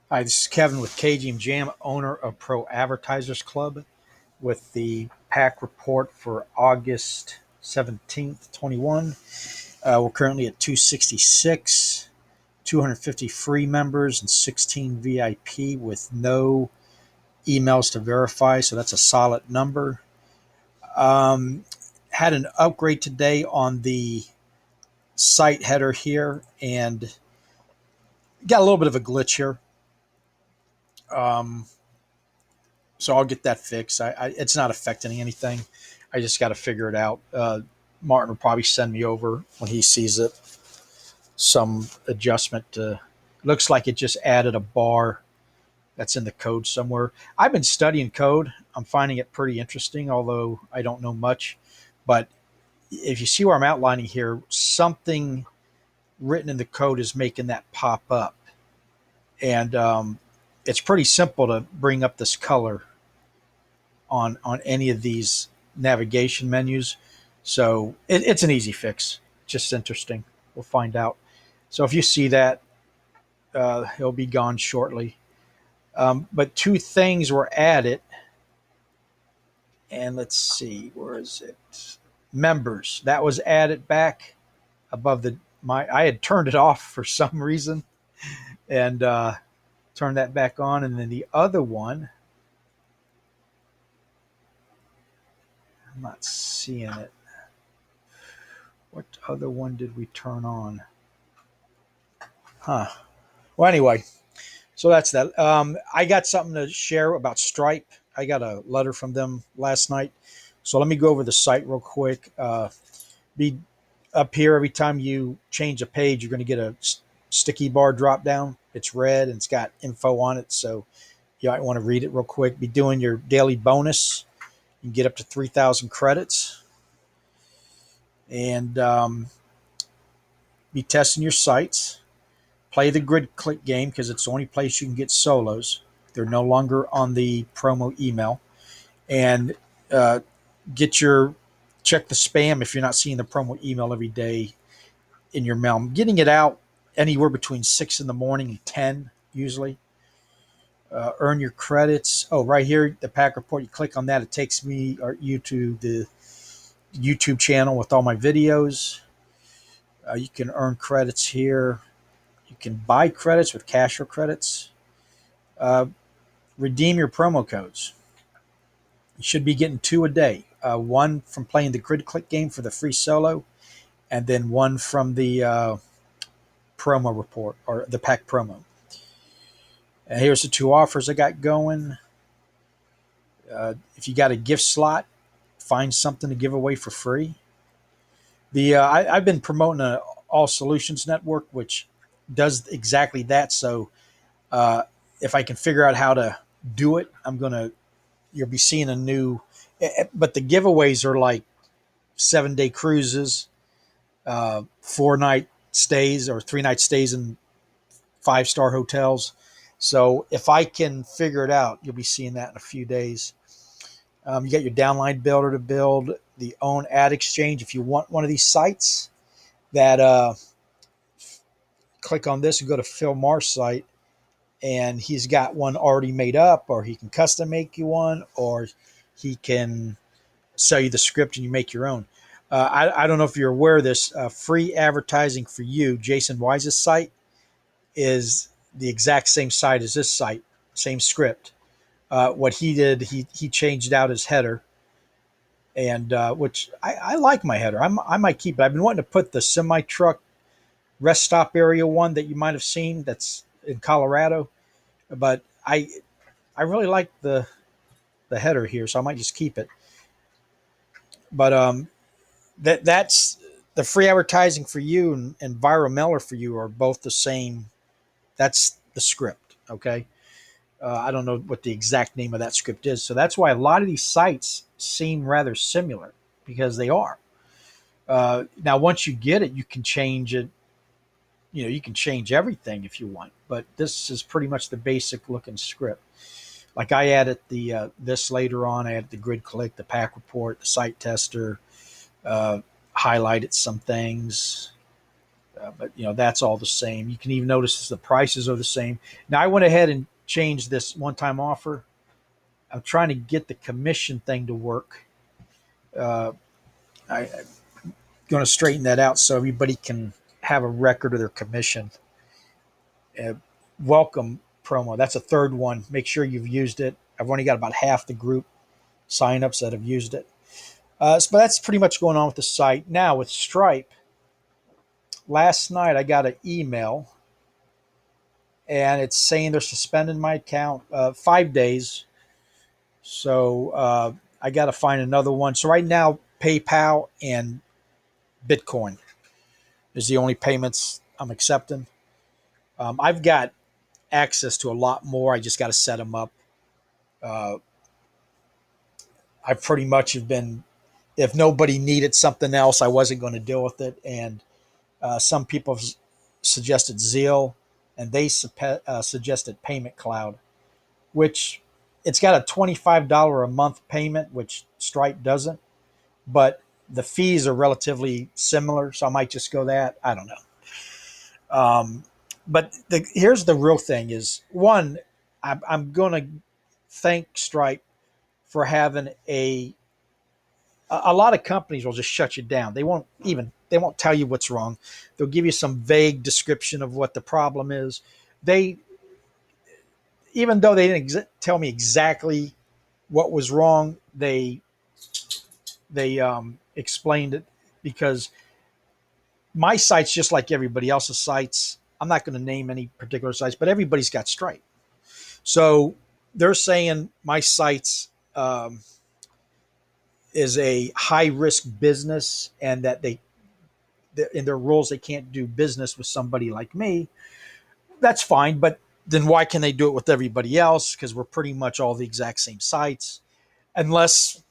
Hi, this is Kevin with KGM Jam, owner of Pro Advertisers Club, with the PAC report for August 17th, 21. We're currently at 266, 250 free members, and 16 VIP with no emails to verify, so that's a solid number. Um, had an upgrade today on the site header here and got a little bit of a glitch here. Um, so I'll get that fixed. It's not affecting anything. I just got to figure it out. Martin will probably send me over when he sees it some adjustment. Looks like it just added a bar that's in the code somewhere. I've been studying code. I'm finding it pretty interesting, although I don't know much. But if you see where I'm outlining here, something written in the code is making that pop up, and it's pretty simple to bring up this color on any of these navigation menus. So it's an easy fix. Just interesting. We'll find out. So if you see that, he'll be gone shortly. But two things were added, and let's see, where is it? Members, that was added back above the my. I had turned it off for some reason, and turned that back on. And then the other one, I'm not seeing it. What other one did we turn on? Huh. Well, anyway, so that's that. I got something to share about Stripe. I got a letter from them last night. So let me go over the site real quick. Be up here every time you change a page, you're going to get a sticky bar drop down. It's red and it's got info on it. So you might want to read it real quick. Be doing your daily bonus. You can get up to 3,000 credits. And be testing your sites. Play the grid click game because it's the only place you can get solos. They're no longer on the promo email. And uh, get your check the spam if you're not seeing the promo email every day in your mail. I'm getting it out anywhere between 6 in the morning and 10 usually. Earn your credits. Oh, right here, the PAC report. You click on that, it takes me or you to the YouTube channel with all my videos. You can earn credits here. You can buy credits with cash or credits. Uh, Redeem your promo codes. You should be getting two a day. One from playing the grid click game for the free solo, and then one from the promo report or the pack promo. And here's the two offers I got going. If you got a gift slot, find something to give away for free. I've been promoting a All Solutions Network, which does exactly that. So uh, if I can figure out how to do it, you'll be seeing a new. But the giveaways are like 7 day cruises, 4 night stays, or 3 night stays in 5-star hotels. So if I can figure it out, you'll be seeing that in a few days. You got your downline builder to build the own ad exchange. If you want one of these sites, that click on this and go to Phil Mar's site, and he's got one already made up, or he can custom make you one, or he can sell you the script and you make your own. I don't know if you're aware of this. Free advertising for you, Jason Wise's site, is the exact same site as this site, same script. What he did, he changed out his header, and which I like my header. I might keep it. I've been wanting to put the semi truck rest stop area one that you might have seen that's in Colorado, but I really like the header here, so I might just keep it. But that's the free advertising for you and viral mailer for you are both the same. That's the script. Okay. I don't know what the exact name of that script is. So that's why a lot of these sites seem rather similar, because they are. Now, once you get it, you can change it. You can change everything if you want, but this is pretty much the basic looking script. Like I added this later on. I added the grid click, the pack report, the site tester, uh, highlighted some things. But that's all the same. You can even notice the prices are the same. Now I went ahead and changed this one-time offer. I'm trying to get the commission thing to work. Uh, I'm going to straighten that out so everybody can have a record of their commission. Uh, Welcome promo. That's a third one. Make sure you've used it. I've only got about half the group signups that have used it. But that's pretty much going on with the site. Now with Stripe, last night I got an email and it's saying they're suspending my account 5 days. So I got to find another one. So right now, PayPal and Bitcoin is the only payments I'm accepting. I've got access to a lot more. I just got to set them up. Uh, I pretty much have been, if nobody needed something else, I wasn't going to deal with it. And some people have suggested Zeal, and they suggested Payment Cloud, which it's got a $25 a month payment, which Stripe doesn't, but the fees are relatively similar. So I might just go that. I don't know. But here's the real thing is one, I'm going to thank Stripe for having a lot of companies will just shut you down. They won't tell you what's wrong. They'll give you some vague description of what the problem is. They Even though they didn't tell me exactly what was wrong, they explained it because my site's just like everybody else's sites. I'm not going to name any particular sites, but everybody's got Stripe. So they're saying my site's is a high risk business and that in their rules they can't do business with somebody like me. That's fine, but then why can they do it with everybody else? Because we're pretty much all the exact same sites. Unless,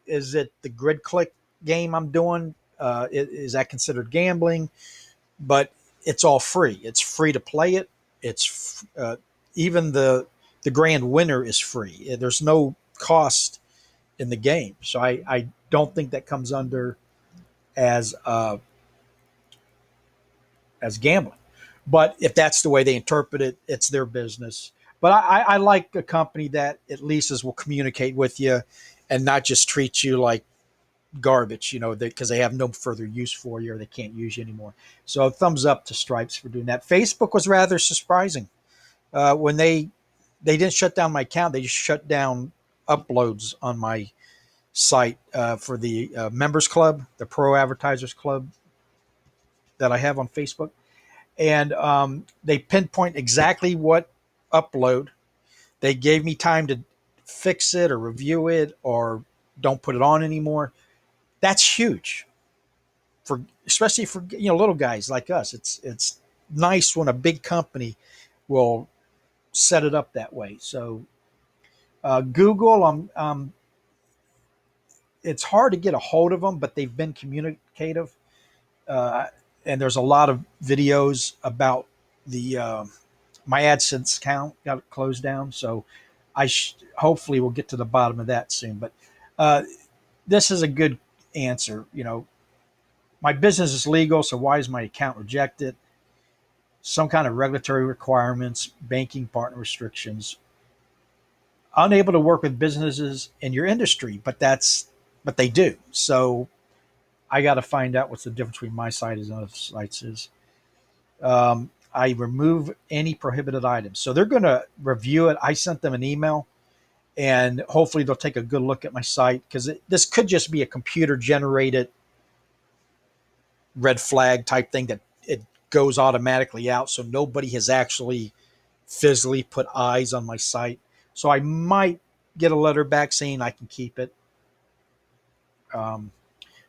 is it the grid click game I'm doing? Is that considered gambling? But it's all free. It's free to play it. It's even the grand winner is free. There's no cost in the game, so I don't think that comes under as as gambling. But if that's the way they interpret it, it's their business. But I like a company that at least will communicate with you and not just treat you like garbage, because they have no further use for you or they can't use you anymore. So thumbs up to Stripes for doing that. Facebook was rather surprising when they didn't shut down my account. They just shut down uploads on my site for the members club, the Pro Advertisers Club that I have on Facebook. And they pinpoint exactly what upload. They gave me time to fix it or review it or don't put it on anymore. That's huge for especially for little guys like us. It's nice when a big company will set it up that way. So Google, it's hard to get a hold of them, but they've been communicative. Uh, and there's a lot of videos about the my AdSense account got closed down. So hopefully we'll get to the bottom of that soon. But uh, this is a good answer. My business is legal, so why is my account rejected? Some kind of regulatory requirements, banking partner restrictions. Unable to work with businesses in your industry, but they do. So I got to find out what's the difference between my site and other sites is. I remove any prohibited items. So they're going to review it. I sent them an email and hopefully they'll take a good look at my site because this could just be a computer generated red flag type thing that it goes automatically out. So nobody has actually physically put eyes on my site. So I might get a letter back saying I can keep it. Um,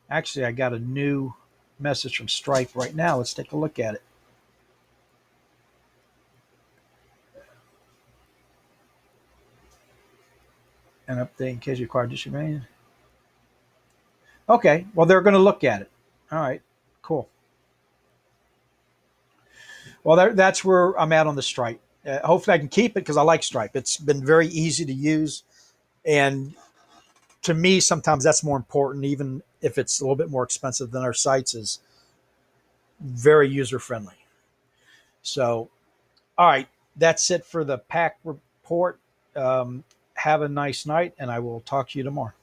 Actually, I got a new message from Stripe right now. Let's take a look at it. An update in case you require distribution. Okay, well, they're going to look at it. All right, cool. Well, that's where I'm at on the Stripe. Hopefully, I can keep it because I like Stripe. It's been very easy to use. And to me, sometimes that's more important, even if it's a little bit more expensive than our sites, is very user friendly. So, all right, that's it for the PAC report. Have a nice night, and I will talk to you tomorrow.